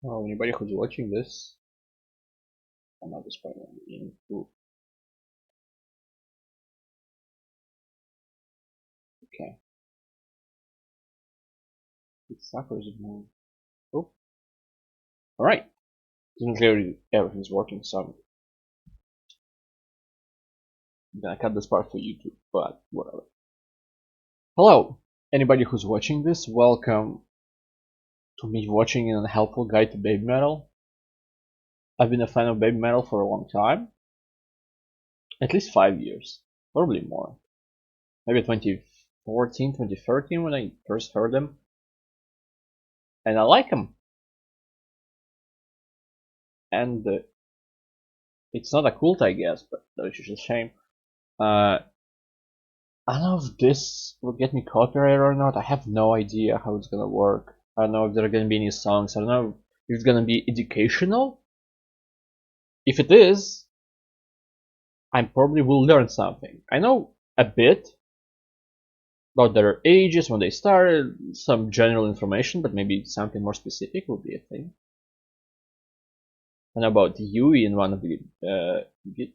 Well, anybody who's watching this, I'm not spoiling in food. Okay. It's suffers more. Oh, alright. Everything's working, so I'm gonna cut this part for YouTube, but whatever. Hello! Anybody who's watching this, welcome to me watching an Unhelpful guide to Babymetal. I've been a fan of Babymetal for a long time. At least 5 years. Probably more. Maybe 2014, 2013 when I first heard them. And I like them. And it's not a cult, I guess, but that's just a shame. I don't know if this will get me copyright or not. I have no idea how it's gonna work. I don't know if there are gonna be any songs. I don't know if it's gonna be educational. If it is, I probably will learn something. I know a bit about their ages, when they started, some general information, but maybe something more specific would be a thing. And about Yui and one of the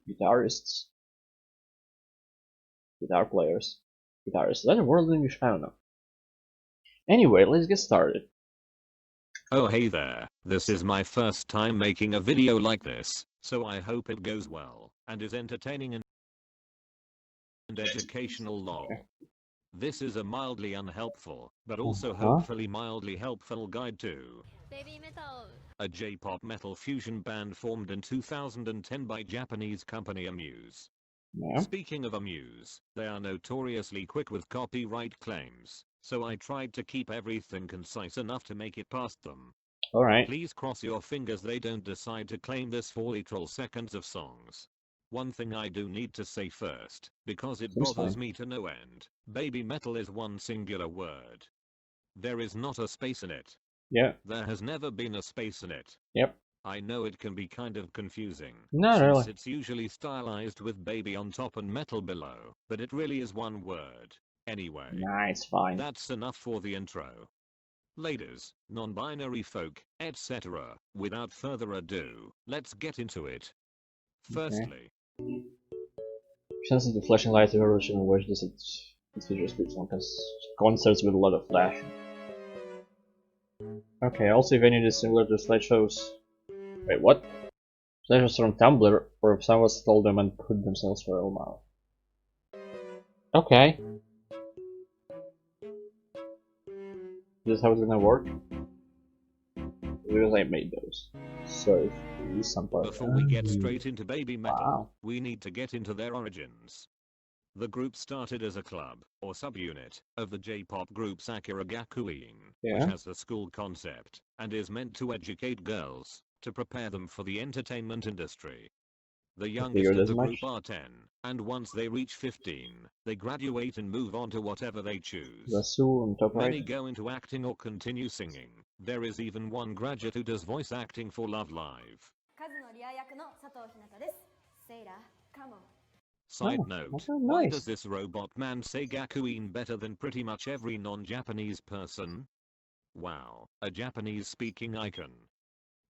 guitarists. Guitar players. Guitarists. Is that a word in English? I don't know. Anyway, let's get started. Oh hey there, this is my first time making a video like this, so I hope it goes well, and is entertaining and educational lol. This is a mildly unhelpful, but also hopefully mildly helpful guide to Babymetal. a J-pop metal fusion band formed in 2010 by Japanese company Amuse. Yeah. Speaking of Amuse, they are notoriously quick with copyright claims, so I tried to keep everything concise enough to make it past them. Alright. Please cross your fingers they don't decide to claim this for literal seconds of songs. One thing I do need to say first, because it Seems bothers fine. me to no end, Babymetal is one singular word. There is not a space in it. Yeah. There has never been a space in it. Yep. I know it can be kind of confusing, Not since really. it's usually stylized with baby on top and metal below, but it really is one word. Anyway, Nah, it's fine. that's enough for the intro. Ladies, non-binary folk, etc. Without further ado, let's get into it. Firstly, Since the flashing lights evolution watch this it features good concerts with a lot of flashing. Okay, also if any of these similar to slideshows. Wait, what? Slideshows from Tumblr, or if someone stole them and put themselves for a while. Okay. This is how it's gonna work? Because I made those. So if some part. before we get straight into Babymetal, Wow. we need to get into their origins. The group started as a club, or subunit, of the J-pop group Sakura Gakuin, which Yeah. has the school concept, and is meant to educate girls, to prepare them for the entertainment industry. The youngest Figured of as the much. group are 10, and once they reach 15, they graduate and move on to whatever they choose. Rasul on top Many right. go into acting or continue singing. There is even one graduate who does voice acting for Love Live. Side Oh, note, okay, why nice. does this robot man say Gakuin better than pretty much every non-Japanese person? Wow, a Japanese speaking icon.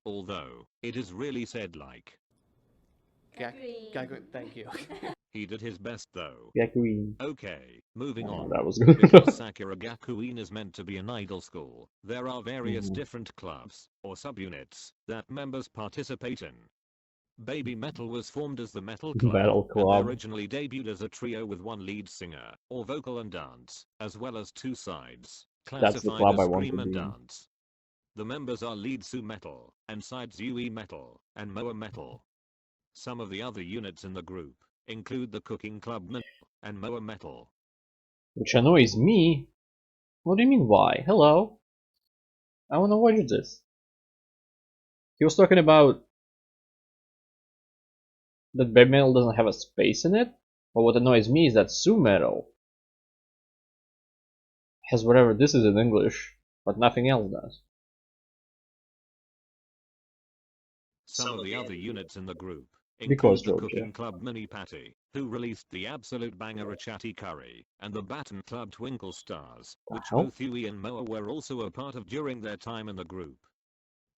Although, it is really said like. Thank you. He did his best though. Gakuin. Okay, moving Oh, on. that was good. Because Sakura Gakuin is meant to be an idol school, there are various different clubs, or subunits, that members participate in. Babymetal was formed as the Metal Club, Battle and they Club. originally debuted as a trio with one lead singer, or vocal and dance, as well as two sides, That's the classified club as I want to scream and be in. dance. The members are lead Metal, and sides Yuimetal, and Moametal. Some of the other units in the group include the Cooking Club and Moametal. Which annoys me. What do you mean why? Hello? I wanna watch this. He was talking about that Babymetal doesn't have a space in it? But what annoys me is that Metal has whatever this is in English, but nothing else does. Some of the other units in the group Because include the Georgia. Cooking Club Mini Patty, who released the absolute banger Achati Curry, and the Baton Club Twinkle Stars, which hell? both Yui and Moa were also a part of during their time in the group.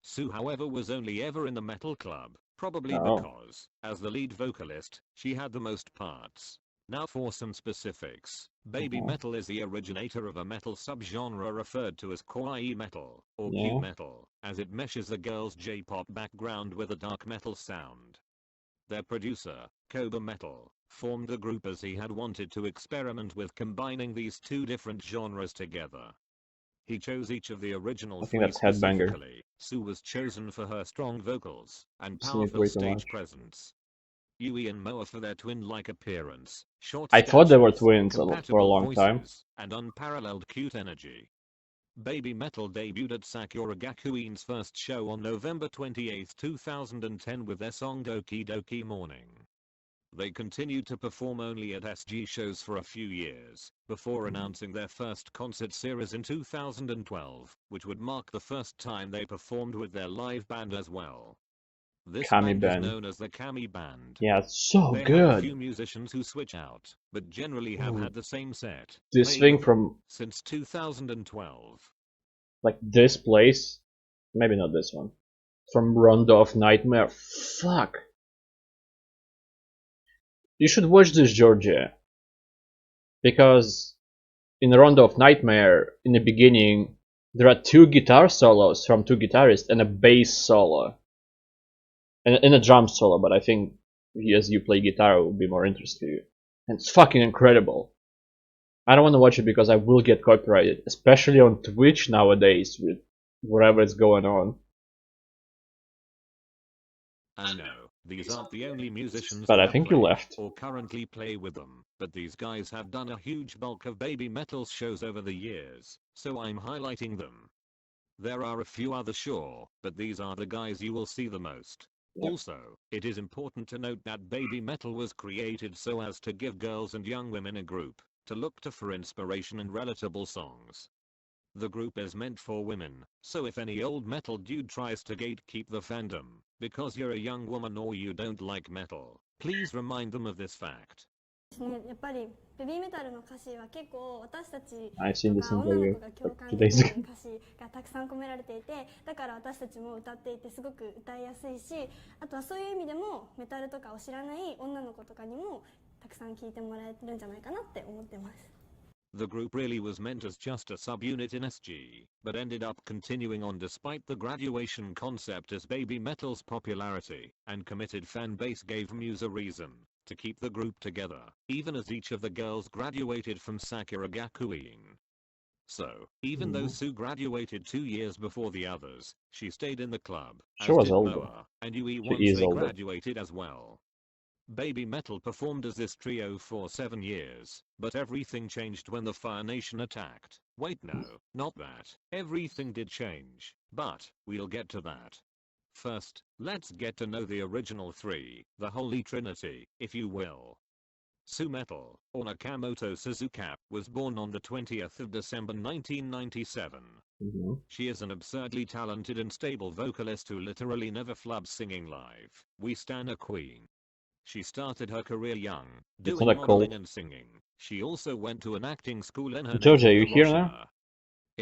Sue, however, was only ever in the metal club, probably Oh. because, as the lead vocalist, she had the most parts. Now for some specifics. Babymetal is the originator of a metal subgenre referred to as Kawaii metal, or Yuimetal, as it meshes the girls' J-pop background with a dark metal sound. Their producer, Babymetal, formed the group as he had wanted to experiment with combining these two different genres together. He chose each of the original three specifically. Sue was chosen for her strong vocals and powerful stage presence. Yui and Moa for their twin-like appearance, short I thought they were statures, twins for a long voices, time, and unparalleled cute energy. Babymetal debuted at Sakura Gakuin's first show on November 28, 2010 with their song Doki Doki Morning. They continued to perform only at SG shows for a few years, before announcing their first concert series in 2012, which would mark the first time they performed with their live band as well. This band is known as the Kami Band. Yeah, it's so they good. Have a few musicians who switch out, but generally have had the same set. This thing from since 2012. Like this place, maybe not this one. From Rondo of Nightmare. Fuck. You should watch this, Georgia. Because in Rondo of Nightmare, in the beginning, there are two guitar solos from two guitarists and a bass solo. And a drum solo, but I think as you play guitar it will be more interesting to you. And it's fucking incredible. I don't want to watch it because I will get copyrighted, especially on Twitch nowadays with whatever is going on. I know, these aren't the only musicians but I think you left. or currently play with them, but these guys have done a huge bulk of Babymetal's shows over the years, so I'm highlighting them. There are a few others, sure, but these are the guys you will see the most. Yep. Also, it is important to note that Babymetal was created so as to give girls and young women a group to look to for inspiration and relatable songs. The group is meant for women, so if any old metal dude tries to gatekeep the fandom because you're a young woman or you don't like metal, please remind them of this fact. やっぱりベビーメタルの歌詞は結構私たちと I've seen this か in 女の the 子が共感できる歌詞がたくさん込められていて、だから私たちも歌っていてすごく歌いやすいし、あとはそういう意味でもメタルとかを知らない女の子とかにもたくさん聴いてもらえるんじゃないかなって思ってます。 The group really was meant as just a subunit in SG, but ended up continuing on despite the graduation concept as Babymetal's popularity and committed fan base gave Muse a reason to keep the group together, even as each of the girls graduated from Sakura Gakuin. So, even though Sue graduated 2 years before the others, she stayed in the club, she as was did older. Moa and Yui She once is they older. graduated as well. Babymetal performed as this trio for 7 years, but everything changed when the Fire Nation attacked. Wait, no, not that. Everything did change, but we'll get to that. First, let's get to know the original three, the Holy Trinity, if you will. Suemetal, or Nakamoto Suzuka, was born on the 20th of December 1997. She is an absurdly talented and stable vocalist who literally never flubs singing live. We stan a queen. She started her career young, doing modeling and singing. She also went to an acting school in her Georgia, are you native here Russia. now?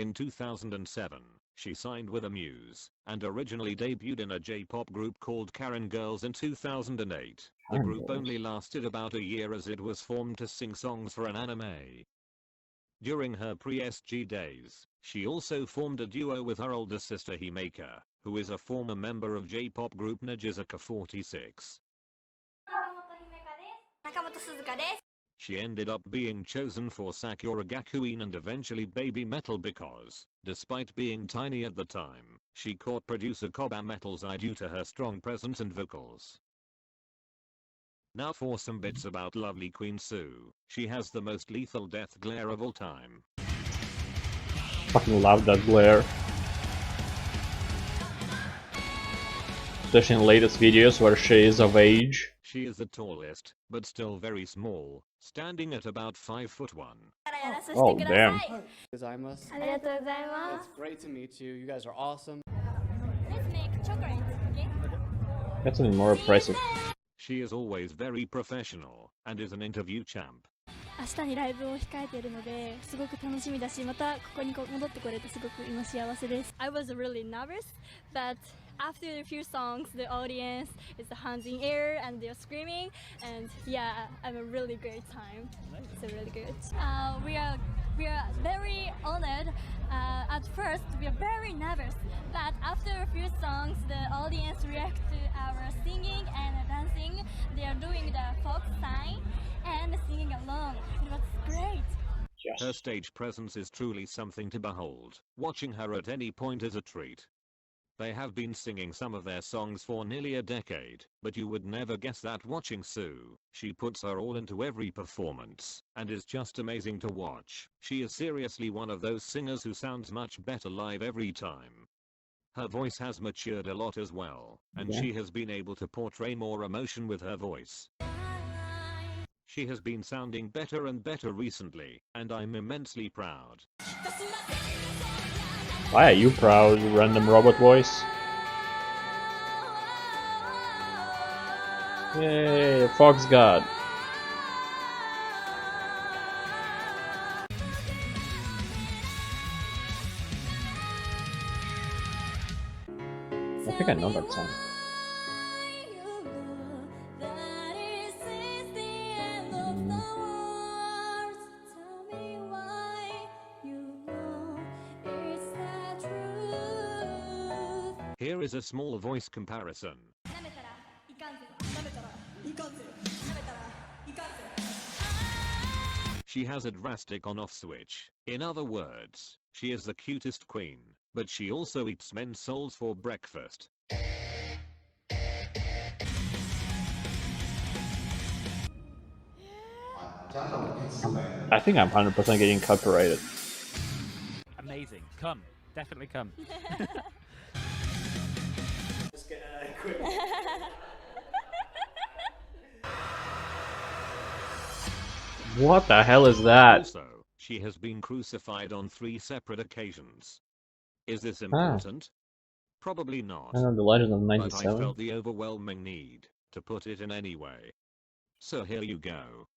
In 2007, she signed with Muse, and originally debuted in a J-pop group called Karen Girls in 2008. The group only lasted about a year as it was formed to sing songs for an anime. During her pre-SG days, she also formed a duo with her older sister Himeka, who is a former member of J-pop group Nijizaka 46. She ended up being chosen for Sakura Gakuin and eventually Babymetal because, despite being tiny at the time, she caught producer Kobametal's eye due to her strong presence and vocals. Now for some bits about lovely Queen Sue. She has the most lethal death glare of all time. Fucking love that glare. Especially in latest videos where she is of age. She is the tallest, but still very small, standing at about 5'1". Oh damn. It's great to meet you. You guys are awesome. Let's make chocolate, okay? That's even more impressive. She is always very professional, and is an interview champ. 明日にライブを控えているのですごく楽しみだし、またここに戻ってこれてすごく今幸せです。I was really nervous, but after a few songs, the audience is the hands in air and they're screaming, and yeah, I'm a really great time. It's really good. We are very honored. At first, we are very nervous, but after a few songs, the audience react to our singing and dancing. They are doing the folk sign and singing along. It was great. Yes. Her stage presence is truly something to behold. Watching her at any point is a treat. They have been singing some of their songs for nearly a decade, but you would never guess that watching Sue. She puts her all into every performance, and is just amazing to watch. She is seriously one of those singers who sounds much better live every time. Her voice has matured a lot as well, and she has been able to portray more emotion with her voice. She has been sounding better and better recently, and I'm immensely proud. Why are you proud, random robot voice? Yay, Fox God. I think I know that song. Here is a small voice comparison. She has a drastic on-off switch. In other words, she is the cutest queen, but she also eats men's souls for breakfast. I think I'm 100% getting copyrighted. Amazing. Come. Definitely come. Just get quick. What the hell is that? Also, she has been crucified on 3 separate occasions. Is this important? Probably not. I know the Legend of But I 97. felt the overwhelming need to put it in anyway. So here you go.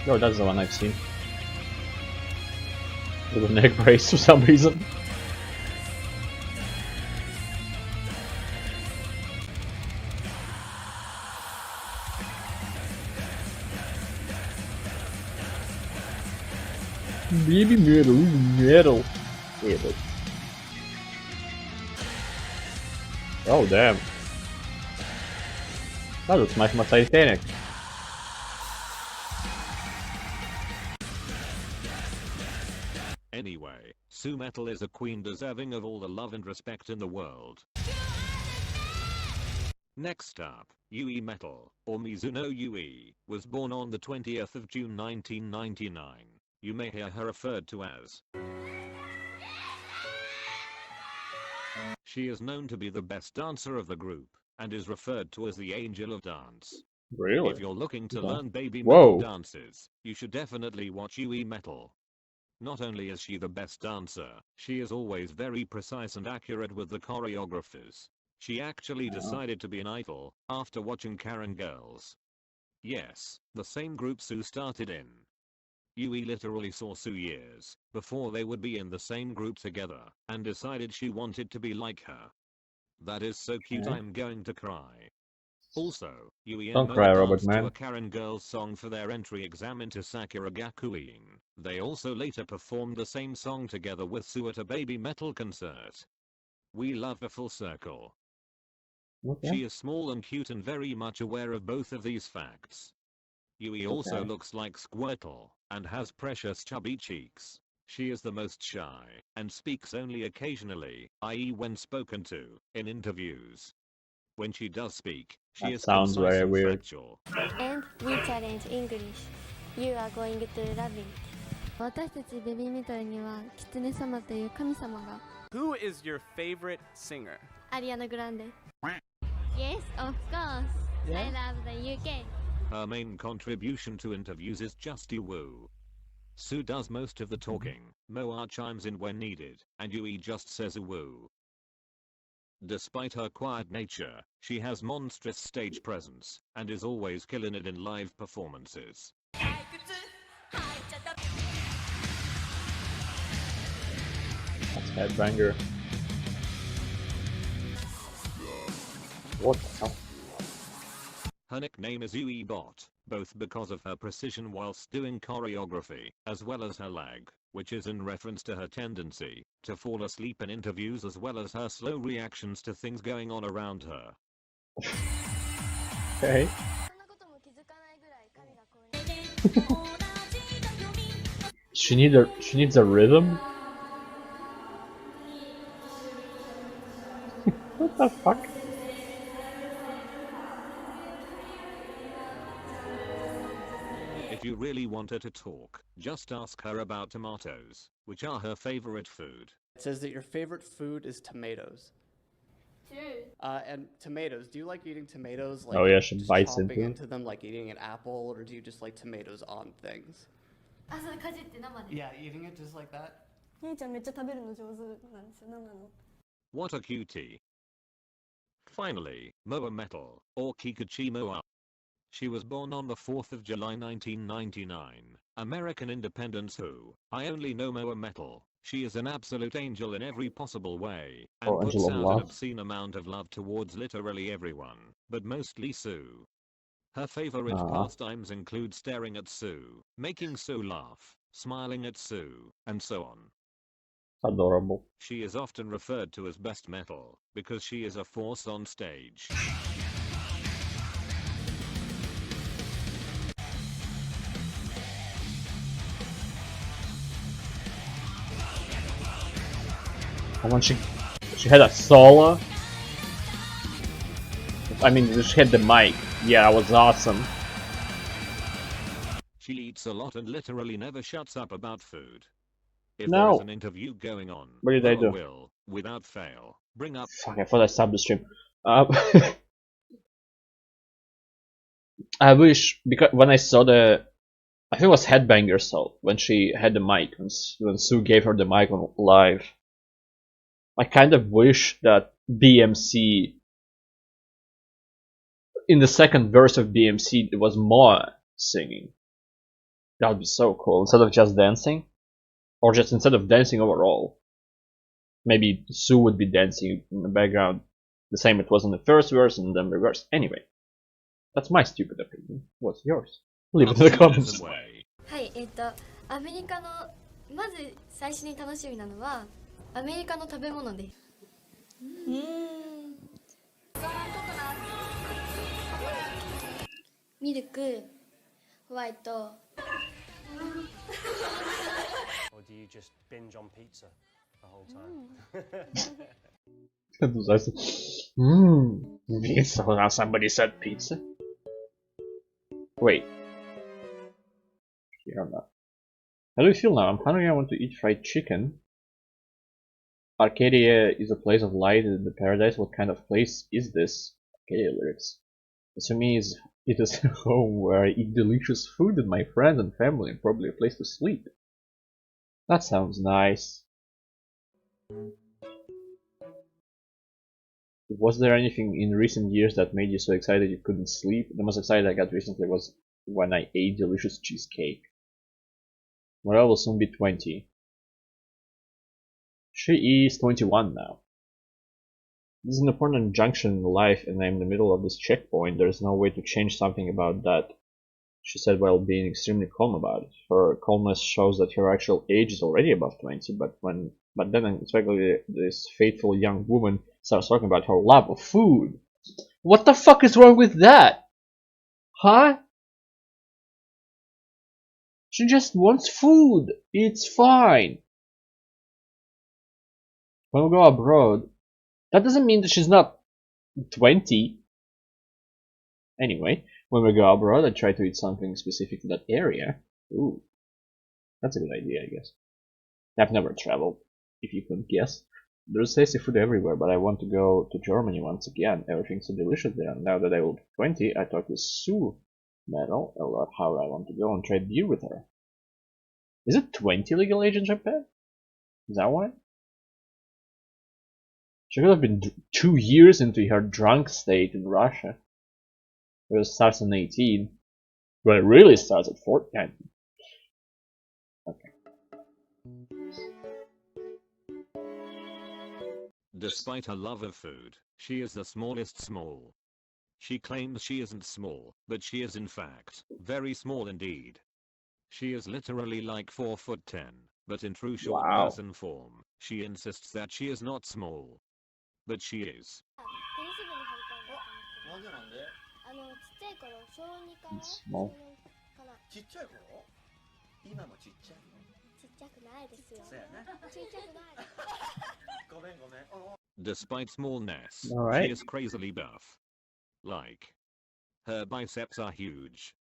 Oh, that's the one I've seen. With a neck brace for some reason. Babymetal. Oh damn. That looks much more Titanic. Anyway, Suimetal is a queen deserving of all the love and respect in the world. Next up, Yuimetal, or Mizuno Yui, was born on the 20th of June 1999. You may hear her referred to as. She is known to be the best dancer of the group, and is referred to as the Angel of Dance. Really? If you're looking to learn Babymetal Whoa. dances, you should definitely watch Yuimetal. Not only is she the best dancer, she is always very precise and accurate with the choreographers. She actually decided to be an idol after watching Karen Girls. Yes, the same group Sue started in. Yui literally saw Sue years before they would be in the same group together, and decided she wanted to be like her. That is so cute, I'm going to cry. Also, Yui and Don't cry, Moa Robot danced Man. to a Karen Girls song for their entry exam into Sakura Gakuin. They also later performed the same song together with Sue at a Babymetal concert. We love a full circle. Okay. She is small and cute and very much aware of both of these facts. Yui also looks like Squirtle, and has precious chubby cheeks. She is the most shy, and speaks only occasionally, i.e. when spoken to, in interviews. When she does speak, she That is sounds concise very and weird. factual. And we challenge English. You are going to love it. 私たちベビーメタルにはキツネ様という神様が。 Who is your favorite singer? アリアナグランデ。Yes, of course. I love the UK. Her main contribution to interviews is Justy Woo. Sue does most of the talking, Moa chimes in when needed, and Yui just says a woo. Despite her quiet nature, she has monstrous stage presence, and is always killing it in live performances. That's Headbanger. What the hell? Her nickname is Yuibot, both because of her precision whilst doing choreography, as well as her lag, which is in reference to her tendency to fall asleep in interviews as well as her slow reactions to things going on around her. Okay. She needs a rhythm? What the fuck? If you really want her to talk, just ask her about tomatoes, which are her favorite food. It says that your favorite food is tomatoes. True. And tomatoes, do you like eating tomatoes like Oh yeah, she just bites chopping into into them like eating an apple, or do you just like tomatoes on things? Yeah, eating it just like that? 姉ちゃんめっちゃ食べるの上手なんですよ、生の。 What a cutie. Finally, Moametal, or Kikuchi Moa. She was born on the 4th of July 1999, American Independence Who. I only know Moametal. She is an absolute angel in every possible way, and Oh, puts angel of out love. an obscene amount of love towards literally everyone, but mostly Sue. Her favorite pastimes include staring at Sue, making Sue laugh, smiling at Sue, and so on. Adorable. She is often referred to as best metal, because she is a force on stage. And when she had a solo. I mean, she had the mic. Yeah, that was awesome. She eats a lot and literally never shuts up about food. If No. there is an interview going on, What did I Moa do? will, without fail, bring up. Fuck, I thought I stopped the stream. I wish, because when I saw the, I think it was Headbanger so when she had the mic, when Sue gave her the mic on live, I kind of wish that BMC, in the second verse of BMC, it was Moa singing. That would be so cool, instead of just dancing, or just instead of dancing overall. Maybe Sue would be dancing in the background, the same it was in the first verse and then reverse. Anyway, that's my stupid opinion. What's yours? Leave it in the comments. はい、アメリカのまず最初に楽しみなのはアメリカの食べ物です。ミルク、ホワイト。Or do you just binge on pizza the whole time? Pizza. Now somebody said pizza. Wait. Here I'm not. How do you feel now? I'm hungry. I want to eat fried chicken. Arcadia is a place of light in the paradise. What kind of place is this? Arcadia lyrics. To me, it is a home where I eat delicious food with my friends and family, and probably a place to sleep. That sounds nice. Was there anything in recent years that made you so excited you couldn't sleep? The most excited I got recently was when I ate delicious cheesecake. Morel will soon be 20. She is 21 now. This is an important junction in life, and I'm in the middle of this checkpoint. There's no way to change something about that, she said while being extremely calm about it. Her calmness shows that her actual age is already above 20, but then unexpectedly this faithful young woman starts talking about her love of food. What the fuck is wrong with that? Huh? She just wants food. It's fine. When we go abroad, that doesn't mean that she's not 20. Anyway, when we go abroad, I try to eat something specific to that area. Ooh, that's a good idea, I guess. I've never traveled, if you couldn't guess. There's tasty food everywhere, but I want to go to Germany once again. Everything's so delicious there. Now that I will be 20, I talked with Sue Metal about how I want to go and trade beer with her. Is it 20 League of Legends Japan? Is that why? She could have been 2 years into her drunk state in Russia. It starts in 18. But it really starts at 14. Okay. Despite her love of food, she is the smallest small. She claims she isn't small, but she is in fact very small indeed. She is literally like 4'10", but in true short person form, she insists that she is not small. But she is. なんでなんでちっちゃい頃小2から小 Small. 4かなちっちゃい頃今もちっちゃいのちっちゃくないですよそうやねちっちゃくないごめんごめん Despite smallness, Alright. she is crazily buff. Like, her biceps are huge.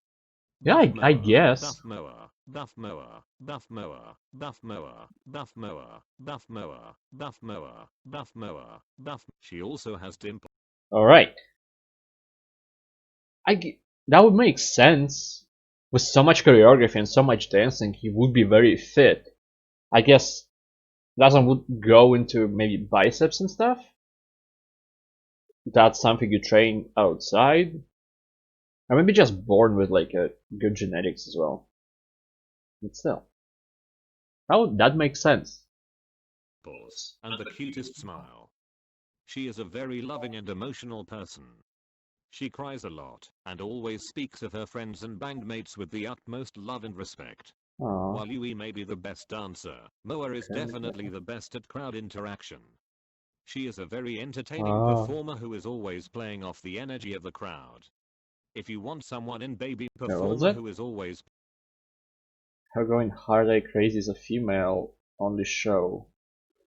Yeah, I guess. Buff mower, buff mower, buff mower, buff mower, buff mower, buff mower, buff mower, buff mower, buff. She also has dimples. Alright. That would make sense. With so much choreography and so much dancing, he would be very fit. I guess Dazan would go into maybe biceps and stuff. That's something you train outside. Or maybe just born with like a good genetics as well. But still. That makes sense. And the cutest smile. She is a very loving and emotional person. She cries a lot, and always speaks of her friends and bandmates with the utmost love and respect. Aww. While Yui may be the best dancer, Moa is definitely the best at crowd interaction. She is a very entertaining performer who is always playing off the energy of the crowd. If you want someone in baby performer who is always... Her going hard like crazy is a female only show.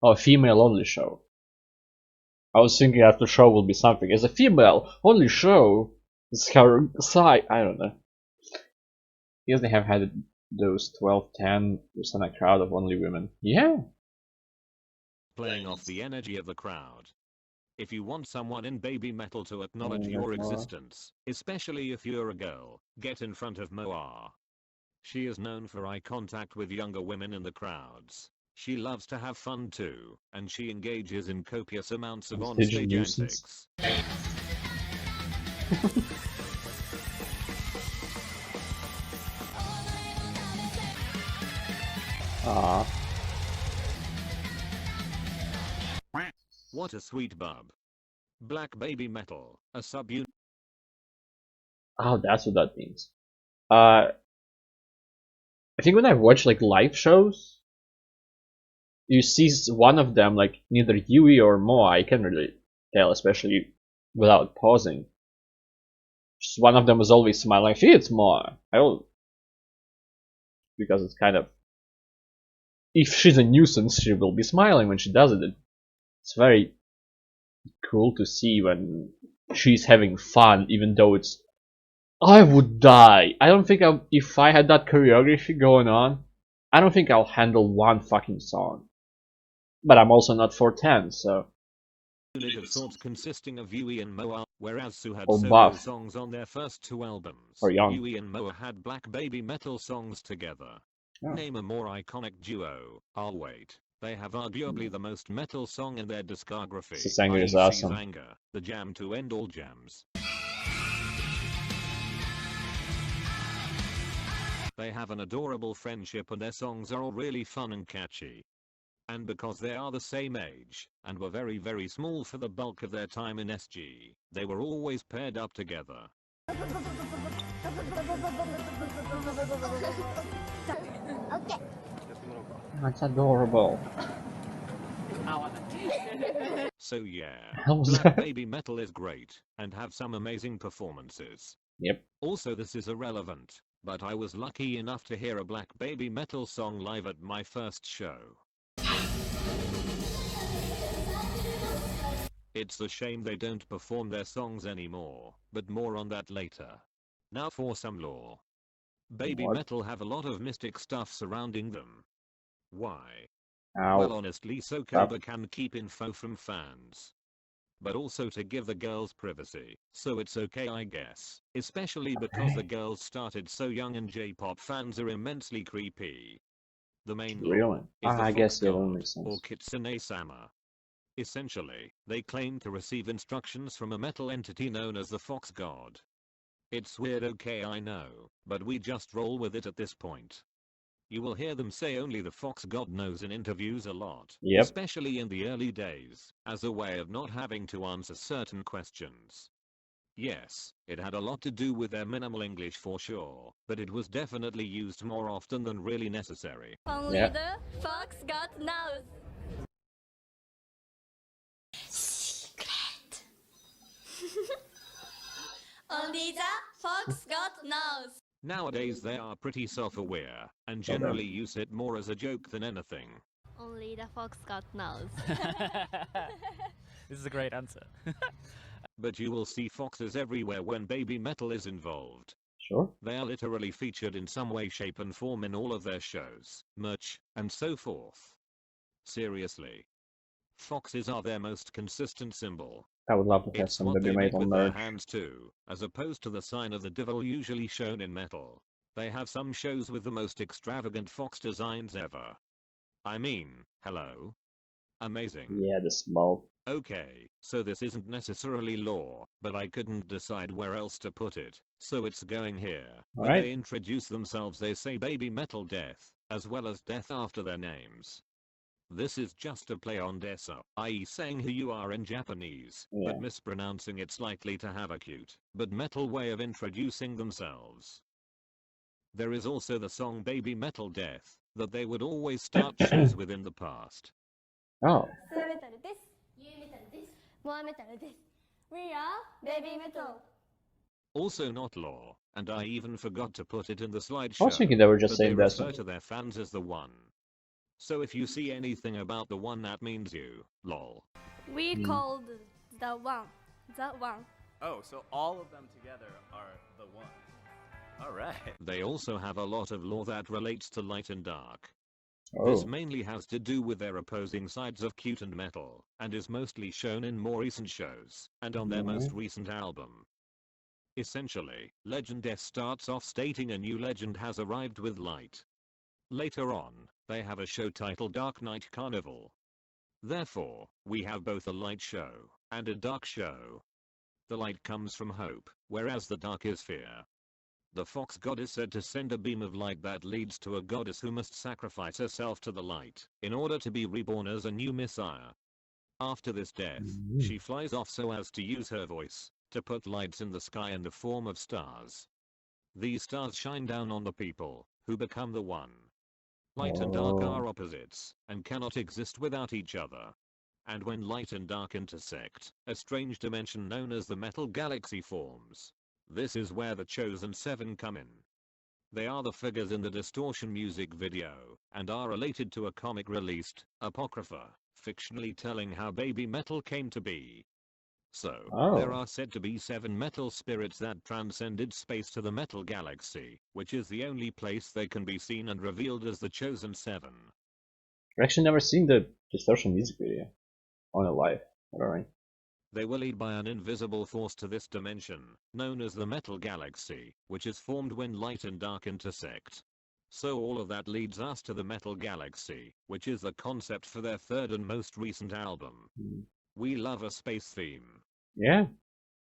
Oh, a female only show. I was thinking that the show will be something. As a female only show, it's her side. I don't know. Yes, they have had those 12-10% a crowd of only women. Yeah. Playing off the energy of the crowd. If you want someone in Babymetal to acknowledge your existence, especially if you're a girl, get in front of Moa. She is known for eye contact with younger women in the crowds. She loves to have fun too, and she engages in copious amounts of on-stage antics. Aww. What a sweet bub. Black Babymetal, a subunit. Oh, that's what that means. I think when I watch like live shows, you see one of them, like neither Yui or Moa, I can't really tell, especially without pausing. Just one of them is always smiling. I think it's Moa. Because it's kind of, if she's a nuisance, she will be smiling when she does it. It's very cool to see when she's having fun, even though it's... I would die. I don't think if I had that choreography going on, I don't think I'll handle one fucking song. But I'm also not 4'10", so... Unit of sorts consisting of Yui and Moa, whereas Su had Or solo buff. songs on their first 2 albums. Or young. Yui and Moa had Black Babymetal songs together. Oh. Name a more iconic duo. I'll wait. They have arguably the most metal song in their discography. Sasanger is awesome. Anger, the jam to end all jams. They have an adorable friendship and their songs are all really fun and catchy. And because they are the same age, and were very very small for the bulk of their time in SG, they were always paired up together. That's adorable. So yeah, How was Black that? Babymetal is great, and have some amazing performances. Yep. Also this is irrelevant, but I was lucky enough to hear a Black Babymetal song live at my first show. It's a shame they don't perform their songs anymore, but more on that later. Now for some lore. Babymetal have a lot of mystic stuff surrounding them. Why? Ow. Well honestly so Koba can keep info from fans. But also to give the girls privacy, so it's okay I guess, especially because the girls started so young and J-pop fans are immensely creepy. The main Really? law is the I fox guess it god, makes sense. or kitsune-sama. Essentially, they claim to receive instructions from a metal entity known as the fox god. It's weird, okay, I know, but we just roll with it at this point. You will hear them say only the fox god knows in interviews a lot, Yep. especially in the early days, as a way of not having to answer certain questions. Yes, it had a lot to do with their minimal English for sure, but it was definitely used more often than really necessary. Only Yeah. the fox god knows. Secret. Only the fox god knows. Nowadays they are pretty self-aware, and generally use it more as a joke than anything. Only the fox god knows. This is a great answer. But you will see foxes everywhere when Babymetal is involved. Sure. They are literally featured in some way, shape and form in all of their shows, merch, and so forth. Seriously. Foxes are their most consistent symbol. I would love to have It's some what they make Babymetal with their merch. hands too, as opposed to the sign of the devil usually shown in metal. They have some shows with the most extravagant fox designs ever. I mean, hello? Amazing. Yeah, the smoke. Okay, so this isn't necessarily lore, but I couldn't decide where else to put it, so it's going here. When Alright. they introduce themselves they say Babymetal Death, as well as death after their names. This is just a play on desu, i.e. saying who you are in Japanese, Yeah. but mispronouncing it's likely to have a cute, but metal way of introducing themselves. There is also the song Babymetal Death, that they would always start shows with in the past. Oh. Moametal です。Yuimetal です。Moametal です。We are Babymetal. Also not lore, and I even forgot to put it in the I slideshow, was thinking they were just but they saying refer that. to their fans as the One. So if you see anything about the One that means you, lol. We called the one. The one. Oh, so all of them together are the one. Alright. They also have a lot of lore that relates to light and dark. Oh. This mainly has to do with their opposing sides of cute and metal, and is mostly shown in more recent shows, and on their most recent album. Essentially, Legend S starts off stating a new legend has arrived with light. Later on, they have a show titled Dark Night Carnival. Therefore, we have both a light show, and a dark show. The light comes from hope, whereas the dark is fear. The fox god is said to send a beam of light that leads to a goddess who must sacrifice herself to the light, in order to be reborn as a new messiah. After this death, she flies off so as to use her voice, to put lights in the sky in the form of stars. These stars shine down on the people, who become the one. Light and dark are opposites, and cannot exist without each other. And when light and dark intersect, a strange dimension known as the Metal Galaxy forms. This is where the Chosen Seven come in. They are the figures in the Distortion music video, and are related to a comic released, Apocrypha, fictionally telling how Babymetal came to be. So, there are said to be 7 metal spirits that transcended space to the Metal Galaxy, which is the only place they can be seen and revealed as the Chosen Seven. I've actually never seen the Distortion music video. On a live. Alright. They will lead by an invisible force to this dimension, known as the Metal Galaxy, which is formed when light and dark intersect. So all of that leads us to the Metal Galaxy, which is the concept for their third and most recent album. We love a space theme. Yeah.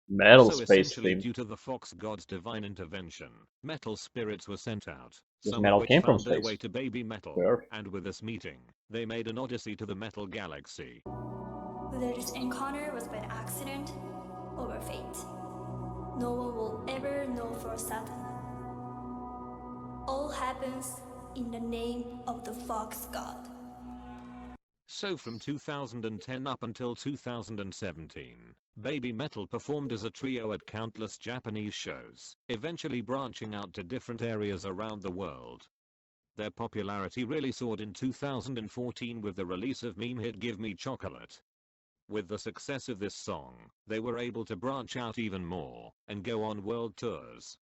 Metal So space essentially theme. due to the fox god's divine intervention, metal spirits were sent out, This some metal of which came from found their space. way to Babymetal, Sure. and with this meeting, they made an odyssey to the Metal Galaxy. Whether this encounter was by accident or by fate, no one will ever know for certain. All happens in the name of the fox god. So from 2010 up until 2017, Babymetal performed as a trio at countless Japanese shows, eventually branching out to different areas around the world. Their popularity really soared in 2014 with the release of meme hit Give Me Chocolate. With the success of this song, they were able to branch out even more, and go on world tours.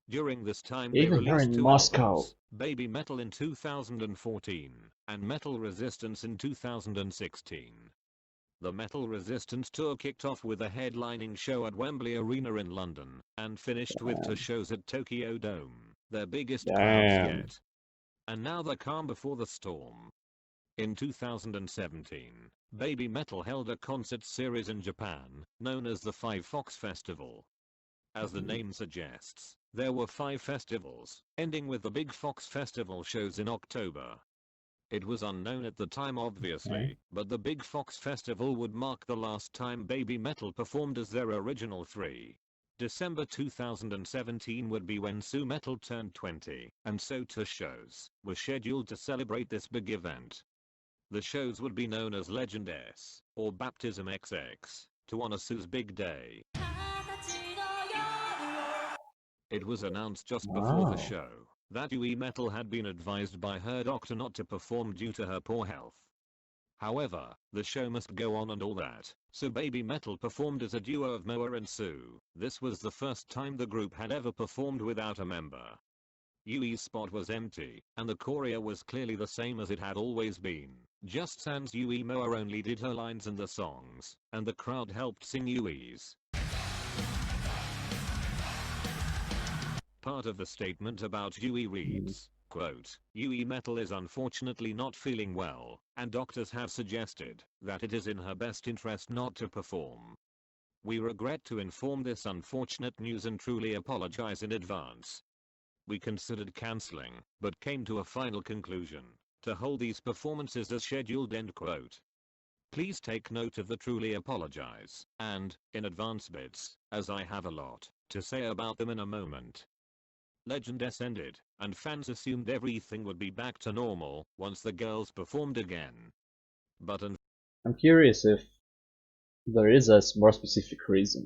During this time they Even here released in 2 Moscow. albums, Babymetal in 2014, and Metal Resistance in 2016. The Metal Resistance tour kicked off with a headlining show at Wembley Arena in London, and finished with 2 shows at Tokyo Dome, their biggest crowds Damn. yet. And now the calm before the storm. In 2017, Babymetal held a concert series in Japan, known as the 5 Fox Festival. As the name suggests, there were 5 festivals, ending with the Big Fox Festival shows in October. It was unknown at the time obviously, but the Big Fox Festival would mark the last time Babymetal performed as their original 3. December 2017 would be when Sumetal turned 20, and so 2 shows were scheduled to celebrate this big event. The shows would be known as Legend S, or Baptism XX, to honor Su's big day. It was announced just before the show that Yuimetal had been advised by her doctor not to perform due to her poor health. However, the show must go on and all that, so Babymetal performed as a duo of Moa and Su. This was the first time the group had ever performed without a member. Yui's spot was empty, and the choreo was clearly the same as it had always been, just sans Yui. Moa only did her lines in the songs, and the crowd helped sing Yui's. Part of the statement about Yui reads, quote, Yuimetal is unfortunately not feeling well, and doctors have suggested that it is in her best interest not to perform. We regret to inform this unfortunate news and truly apologize in advance. We considered cancelling, but came to a final conclusion to hold these performances as scheduled. End quote. Please take note of the truly apologize and, in advance bits, as I have a lot to say about them in a moment. Legend S ended, and fans assumed everything would be back to normal once the girls performed again. But I'm curious if there is a more specific reason.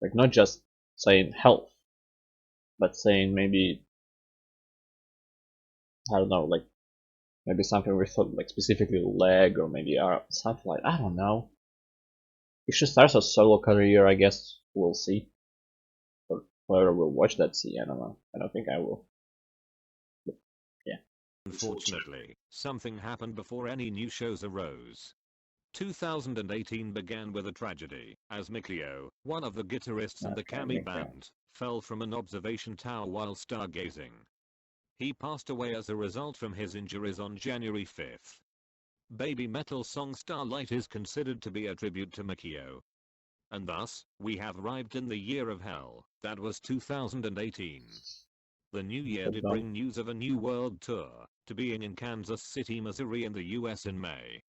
Like not just saying health, but saying maybe, I don't know, like maybe something with like specifically leg or maybe arm, something like, I don't know. If she starts a solo career, I guess we'll see. Or whoever will watch that see, I don't know. I don't think I will. But, yeah. Unfortunately, something happened before any new shows arose. 2018 began with a tragedy, as Mikio, one of the guitarists in the Kami band, fell from an observation tower while stargazing. He passed away as a result from his injuries on January 5th. Babymetal's song Starlight is considered to be a tribute to Mikio. And thus, we have arrived in the year of hell, that was 2018. The new year did bring news of a new world tour, to being in Kansas City, Missouri in the US in May.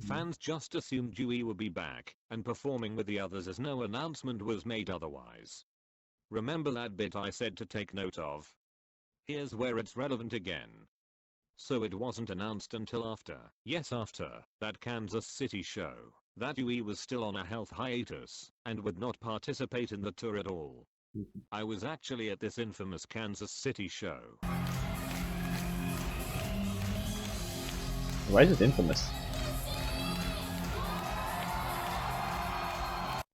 Fans just assumed Yui would be back, and performing with the others as no announcement was made otherwise. Remember that bit I said to take note of? Here's where it's relevant again. So it wasn't announced until after that Kansas City show, that Yui was still on a health hiatus, and would not participate in the tour at all. I was actually at this infamous Kansas City show. Why is it infamous?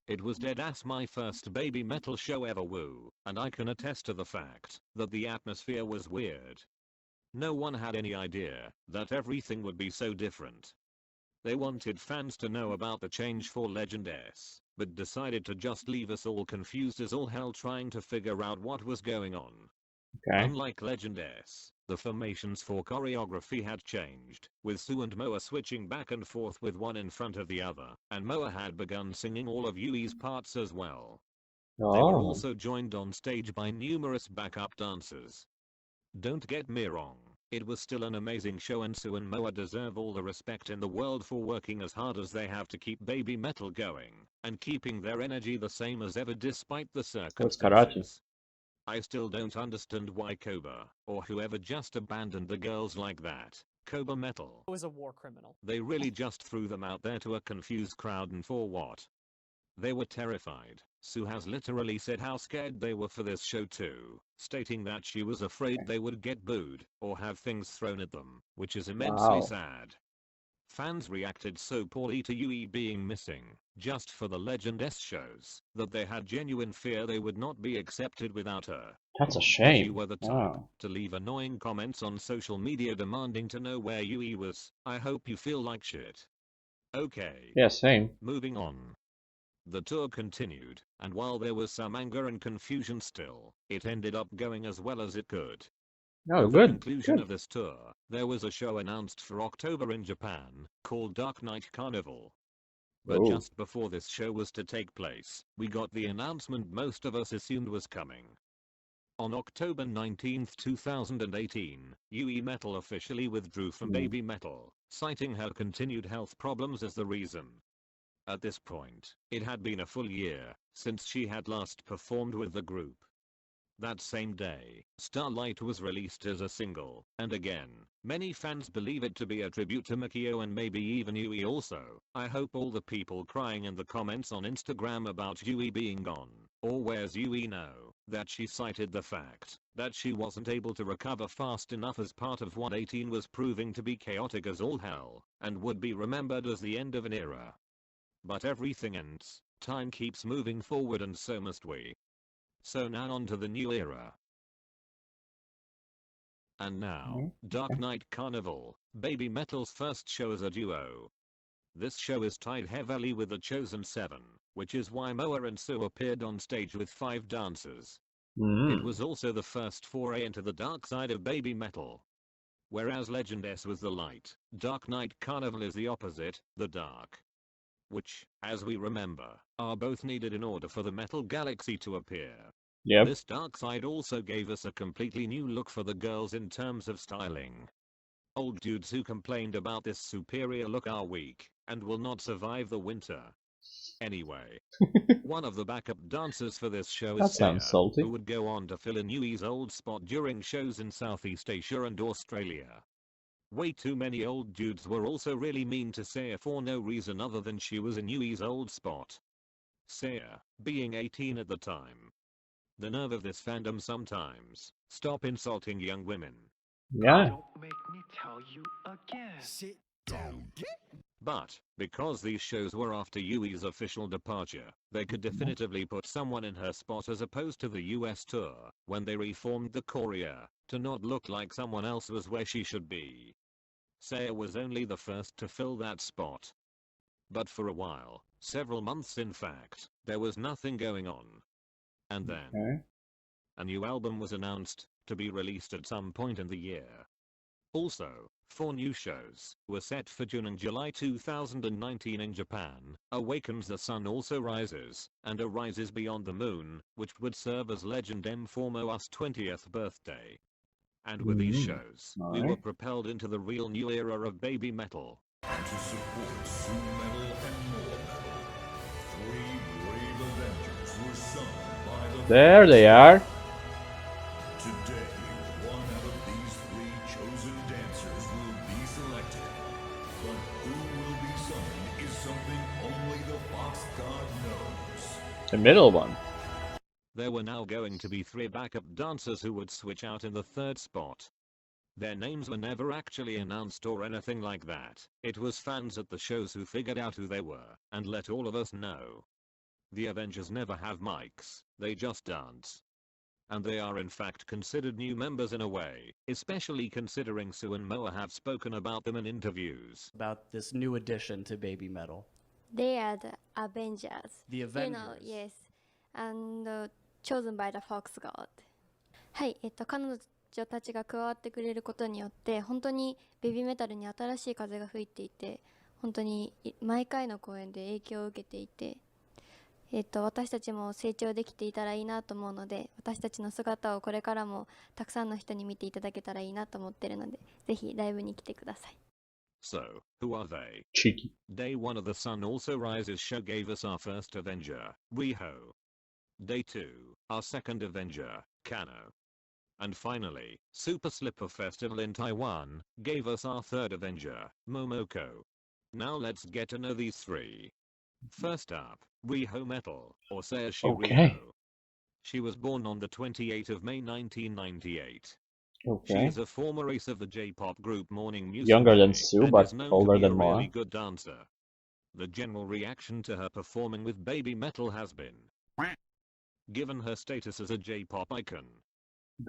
It was deadass my first Babymetal show ever, woo, and I can attest to the fact that the atmosphere was weird. No one had any idea that everything would be so different. They wanted fans to know about the change for Legend S, but decided to just leave us all confused as all hell trying to figure out what was going on. Okay. Unlike Legend S, the formations for choreography had changed, with Su and Moa switching back and forth with one in front of the other, and Moa had begun singing all of Yui's parts as well. They were also joined on stage by numerous backup dancers. Don't get me wrong, it was still an amazing show, and Su and Moa deserve all the respect in the world for working as hard as they have to keep Babymetal going, and keeping their energy the same as ever despite the circumstances. I still don't understand why Koba, or whoever, just abandoned the girls like that. Babymetal was a war criminal. They really just threw them out there to a confused crowd, and for what? They were terrified. Su has literally said how scared they were for this show too, stating that she was afraid they would get booed, or have things thrown at them, which is immensely sad. Fans reacted so poorly to Yui being missing, just for the Legend S shows, that they had genuine fear they would not be accepted without her. That's a shame. She were the type to leave annoying comments on social media demanding to know where Yui was. I hope you feel like shit. Okay. Yeah, same. Moving on. The tour continued, and while there was some anger and confusion still, it ended up going as well as it could. Oh, With the good. conclusion Good. of this tour, there was a show announced for October in Japan, called Dark Knight Carnival. But Oh. just before this show was to take place, we got the announcement most of us assumed was coming. On October 19, 2018, Yuimetal officially withdrew from Babymetal, citing her continued health problems as the reason. At this point, it had been a full year since she had last performed with the group. That same day, Starlight was released as a single, and again, many fans believe it to be a tribute to Mikio and maybe even Yui also. I hope all the people crying in the comments on Instagram about Yui being gone, or where's Yui know, that she cited the fact that she wasn't able to recover fast enough as part of what 18 was proving to be chaotic as all hell, and would be remembered as the end of an era. But everything ends, time keeps moving forward and so must we. So now on to the new era. And now, Dark Knight Carnival, Babymetal's first show as a duo. This show is tied heavily with the Chosen 7, which is why Moa and Sue appeared on stage with 5 dancers. It was also the first foray into the dark side of Babymetal. Whereas Legend S was the light, Dark Knight Carnival is the opposite, the dark. Which, as we remember, are both needed in order for the Metal Galaxy to appear. Yep. This dark side also gave us a completely new look for the girls in terms of styling. Old dudes who complained about this superior look are weak, and will not survive the winter. Anyway, one of the backup dancers for this show is That sounds Saya, salty. who would go on to fill in Yui's old spot during shows in Southeast Asia and Australia. Way too many old dudes were also really mean to Saya for no reason other than she was in Yui's old spot. Saya, being 18 at the time. The nerve of this fandom sometimes. Stop insulting young women. Yeah. Don't make me tell you again. Sit down. But, because these shows were after Yui's official departure, they could definitively put someone in her spot as opposed to the US tour, when they reformed the Korea, to not look like someone else was where she should be. Saya was only the first to fill that spot. But for a while, several months in fact, there was nothing going on. And then, a new album was announced, to be released at some point in the year. Also, 4 new shows were set for June and July 2019 in Japan. Awakens the Sun Also Rises, and Arises Beyond the Moon, which would serve as Legend M for Moa's 20th birthday. And with these shows, we were propelled into the real new era of Babymetal. To support Sumetal and Moametal, 3 brave Avengers were summoned by the... There they are. Today, one out of these 3 chosen dancers will be selected. But who will be summoned is something only the Fox God knows. The middle one. There were now going to be 3 backup dancers who would switch out in the 3rd spot. Their names were never actually announced or anything like that. It was fans at the shows who figured out who they were, and let all of us know. The Avengers never have mics, they just dance. And they are in fact considered new members in a way, especially considering Sue and Moa have spoken about them in interviews. About this new addition to Babymetal. They are the Avengers. The Avengers. Yes. And chosen by the Fox God. はい、彼女たちが加わってくれることによって、本当にベビーメタルに新しい風が吹いていて、本当に毎回の公演で影響を受けていて、私たちも成長できていたらいいなと思うので、私たちの姿をこれからもたくさんの人に見ていただけたらいいなと思ってるので、ぜひライブに来てください。So, who are they? Cheeky. Day 1 of the Sun Also Rises show gave us our first Avenger, Riho. Day 2, our second Avenger, Kano. And finally, Super Slipper Festival in Taiwan gave us our third Avenger, Momoko. Now let's get to know these 3. First up, Yuimetal, or Saya Shiriho. She was born on the 28th of May 1998. She is a former ace of the J-pop group Morning Musume, Younger than Sue, and but is known older to be than a Moa. really good dancer. The general reaction to her performing with Babymetal has been, given her status as a J-pop icon.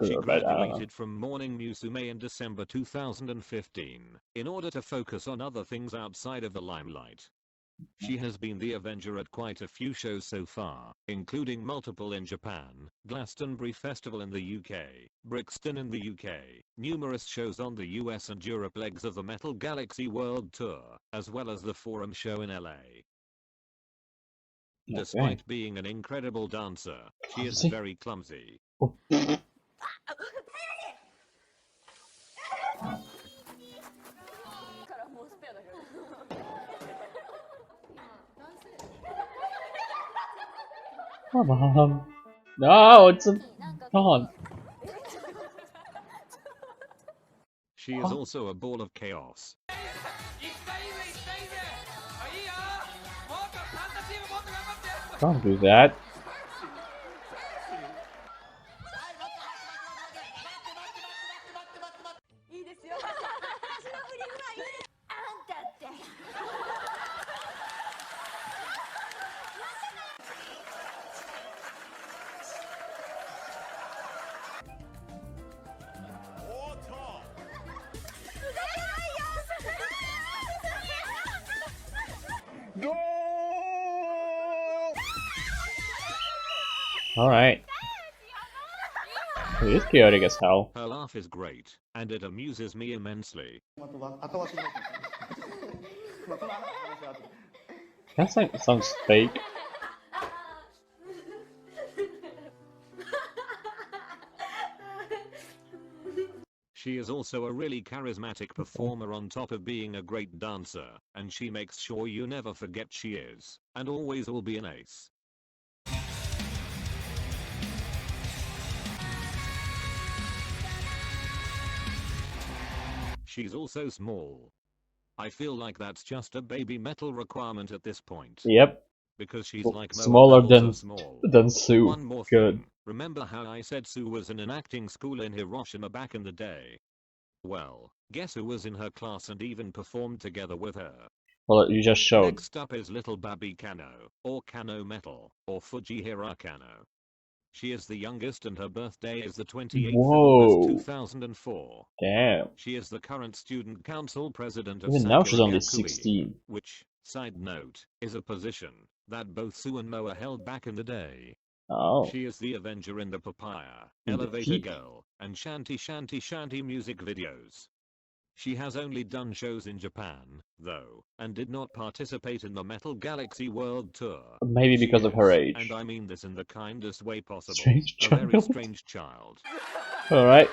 She graduated from Morning Musume in December 2015, in order to focus on other things outside of the limelight. She has been the Avenger at quite a few shows so far, including multiple in Japan, Glastonbury Festival in the UK, Brixton in the UK, numerous shows on the US and Europe legs of the Metal Galaxy World Tour, as well as the Forum show in LA. Okay. Despite being an incredible dancer, she is Clumsy? very clumsy. Come on. No, it's a... Come on. She is also a ball of chaos. Don't do that. Alright. It is chaotic as hell. Her laugh is great, and it amuses me immensely. That sounds fake. She is also a really charismatic performer on top of being a great dancer, and she makes sure you never forget she is, and always will be an ace. She's also small. I feel like that's just a Babymetal requirement at this point. Yep. Because she's like smaller Moametal than Sue. One more Good. thing. Remember how I said Sue was in an acting school in Hiroshima back in the day? Well, guess who was in her class and even performed together with her? Well, you just showed. Next up is little Baby Kano, or Metal, or Fujihira Kano. She is the youngest and her birthday is the 28th of August 2004. Damn. She is the current student council president of Even now she's only Sakura 16. which, side note, is a position that both Sue and Moa held back in the day. Oh. She is the Avenger in the Papaya, In the Elevator peak. Girl, and Shanty music videos. She has only done shows in Japan, though, and did not participate in the Metal Galaxy World Tour. Maybe because of her age. And I mean this in the kindest way possible. Strange a very child. strange child. Alright.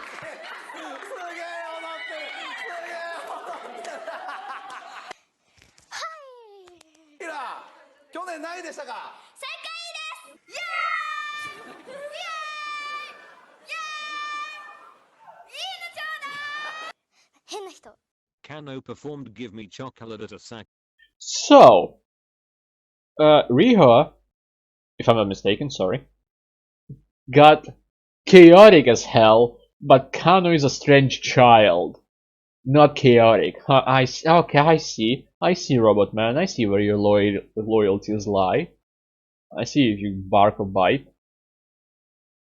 Kano performed Give Me Chocolate at a sack. So, Riho, if I'm not mistaken, sorry, got chaotic as hell, but Kano is a strange child. Not chaotic. Okay, I see. I see, Robot Man. I see where your loyalties lie. I see if you bark or bite.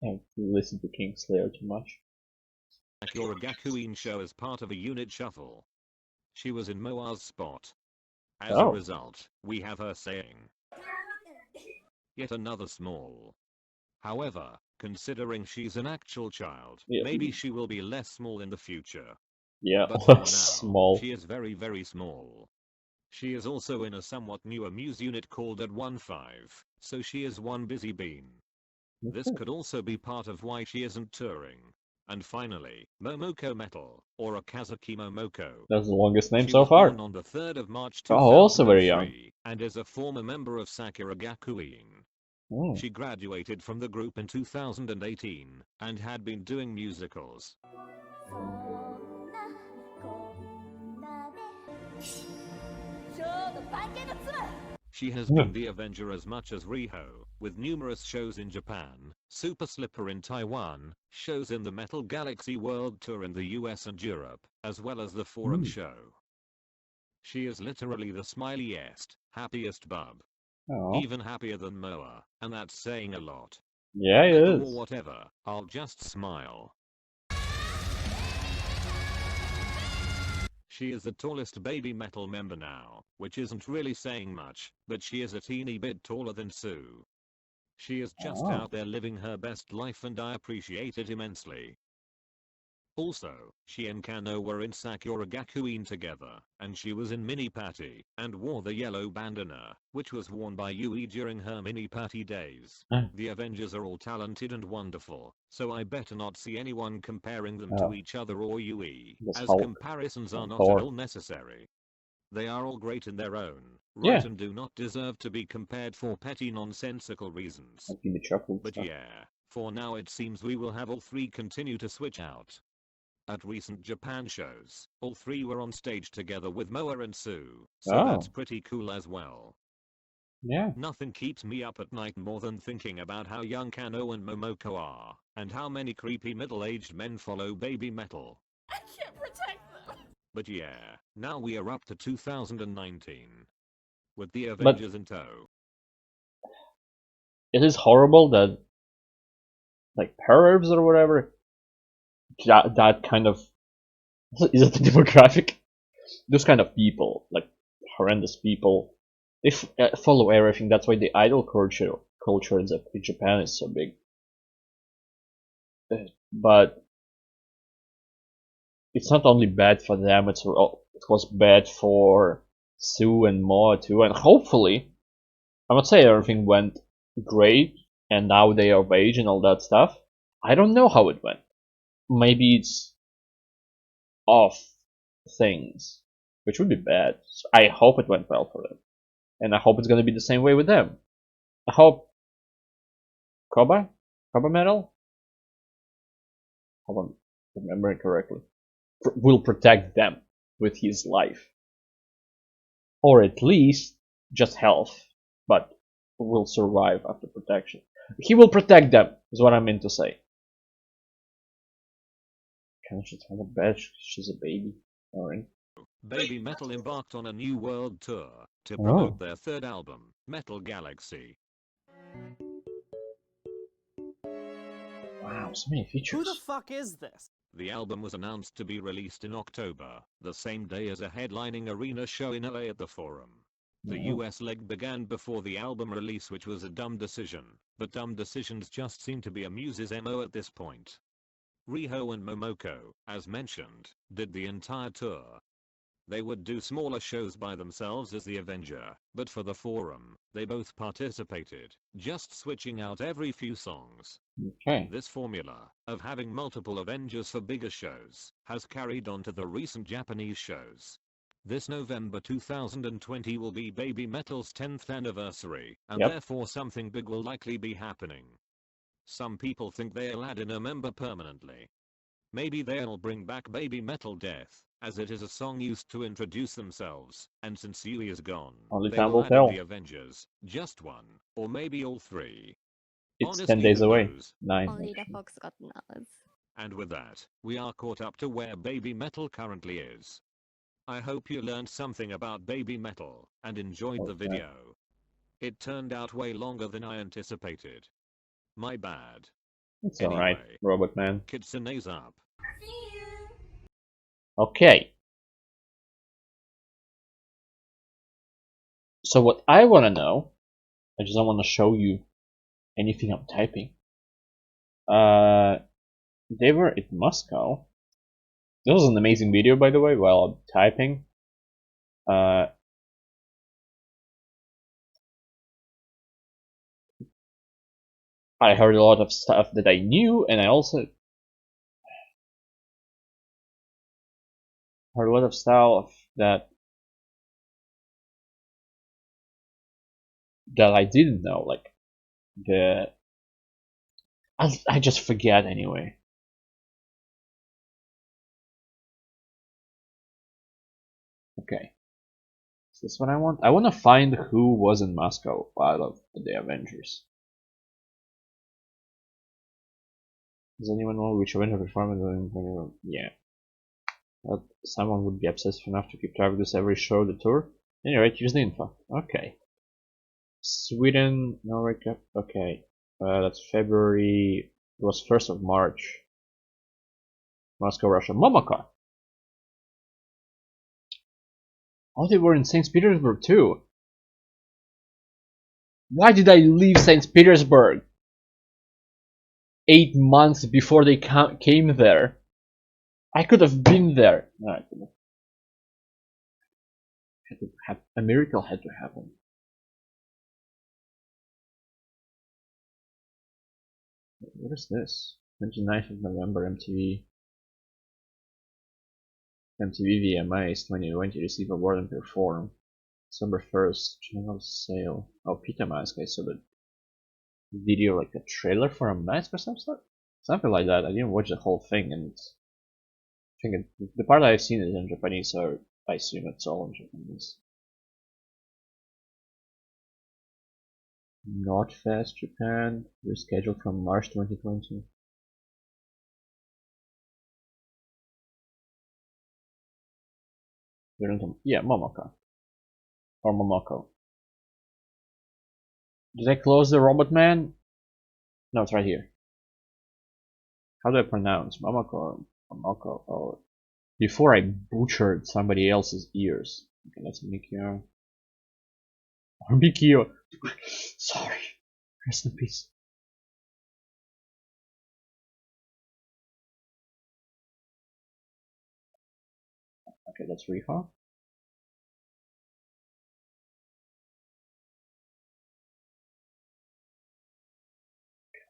I have to listen to Kingslayer too much. Your Gakuin show as part of a unit shuffle. She was in Moa's spot. As a result, we have her saying, yet another small. However, considering she's an actual child, maybe she will be less small in the future. Yeah, but for now, small. She is very, very small. She is also in a somewhat newer Muse unit called at 1-5, so she is one busy bean. This could also be part of why she isn't touring. And finally, Moametal, or Akazuki Momoko. That's the longest name she so was far. Born on the 3rd of March 2003, also very young. And is a former member of Sakura Gakuin. She graduated from the group in 2018, and had been doing musicals. She has been the Avenger as much as Riho, with numerous shows in Japan, Super Slipper in Taiwan, shows in the Metal Galaxy World Tour in the US and Europe, as well as the Forum show. She is literally the smiliest, happiest bub. Even happier than Moa, and that's saying a lot. Yeah, it is. Or whatever, I'll just smile. She is the tallest Babymetal member now, which isn't really saying much, but she is a teeny bit taller than Sue. She is just out there living her best life and I appreciate it immensely. Also, she and Kano were in Sakura Gakuin together, and she was in Mini Patty, and wore the yellow bandana, which was worn by Yui during her Mini Patty days. The Avengers are all talented and wonderful, so I better not see anyone comparing them to each other or Yui, as comparisons are not at all necessary. They are all great in their own right and do not deserve to be compared for petty nonsensical reasons. But yeah, for now it seems we will have all three continue to switch out. At recent Japan shows, all three were on stage together with Moa and Sue, so that's pretty cool as well. Yeah. Nothing keeps me up at night more than thinking about how young Kano and Momoko are, and how many creepy middle-aged men follow Babymetal. I can't protect them! But yeah, now we are up to 2019. With the Avengers in tow. It is horrible that, like, pervs or whatever, that kind of, is it the demographic? Those kind of people, like horrendous people, they follow everything. That's why the idol culture in Japan is so big. But it's not only bad for them, it was bad for Sue and Moa too, and hopefully, I'm not saying everything went great and now they are of age and all that stuff. I don't know how it went. Maybe it's off things, which would be bad. So I hope it went well for them, and I hope it's gonna be the same way with them. I hope Babymetal, hope I'm remembering correctly, will protect them with his life, or at least just health, but will survive after protection. He will protect them, is what I meant to say. Can she tell a bad she's a baby? Alright. Babymetal embarked on a new world tour to promote their third album, Metal Galaxy. Wow, so many features. Who the fuck is this? The album was announced to be released in October, the same day as a headlining arena show in LA at the Forum. The US leg began before the album release, which was a dumb decision, but dumb decisions just seem to be a muse's MO at this point. Riho and Momoko, as mentioned, did the entire tour. They would do smaller shows by themselves as the Avenger, but for the Forum, they both participated, just switching out every few songs. Okay. This formula, of having multiple Avengers for bigger shows, has carried on to the recent Japanese shows. This November 2020 will be Babymetal's 10th anniversary, and therefore something big will likely be happening. Some people think they'll add in a member permanently. Maybe they'll bring back Babymetal Death, as it is a song used to introduce themselves, and since Yui is gone, only they time will will add tell. in the Avengers, just one, or maybe all three. It's Honestly, 10 days who away. knows? 9. Only the Fox God knows. And with that, we are caught up to where Babymetal currently is. I hope you learned something about Babymetal, and enjoyed the video. It turned out way longer than I anticipated. My bad. It's Anyway, alright, Robot Man. Kitsune's up. Okay. So what I want to know, I just don't want to show you anything I'm typing. They were in Moscow. This was an amazing video, by the way, while I'm typing. I heard a lot of stuff that I knew, and I also heard a lot of stuff that I didn't know, like I just forget anyway. Okay, is this what I want? I want to find who was in Moscow out of the Avengers. Does anyone know which Avenger performed? Yeah. But someone would be obsessive enough to keep track of this every show the tour. Anyway, use the info. Okay. Sweden, no recap. Okay. That's February. It was 1st of March. Moscow, Russia. Moametal. Oh, they were in St. Petersburg too. Why did I leave St. Petersburg 8 months before they came there? I could have been there. No, I couldn't. A miracle had to happen. What is this? 29th of November, MTV VMAs 2020 receive award and perform. December 1st, channel sale. Oh, Peter Mask, I saw the video, like a trailer for a mask or something? Something like that. I didn't watch the whole thing, and I think the part I've seen is in Japanese, so I assume it's all in Japanese. Nordfest Japan, rescheduled from March 2020. Yeah, Momoko. Or Momoko. Did I close the Robot Man? No, it's right here. How do I pronounce Momoko or Momoko? Oh, before I butchered somebody else's ears. Okay, that's Mikio. Or Mikio. Sorry. Rest in peace. Okay, that's Riha.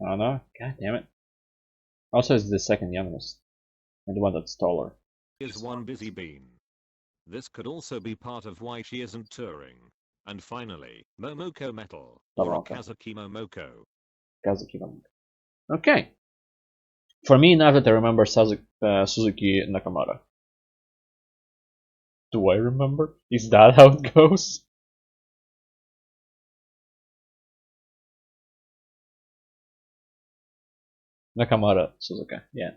Kana. God damn it. Also, it's the second youngest. And the one that's taller. Is one busy bean. This could also be part of why she isn't touring. And finally, Moametal, or Kazuki Momoko. Kazuki Momoko. Okay. For me, now that I remember Suzuki Nakamura. Do I remember? Is that how it goes? Nakamura Suzuka, yeah.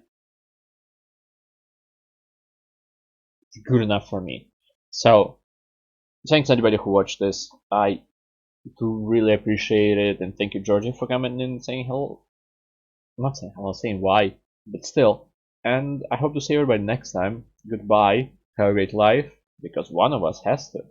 It's good enough for me. So, thanks anybody who watched this. I do really appreciate it, and thank you, Georgie, for coming in and saying hello. I'm not saying hello, saying why, but still. And I hope to see everybody next time. Goodbye, have a great life, because one of us has to.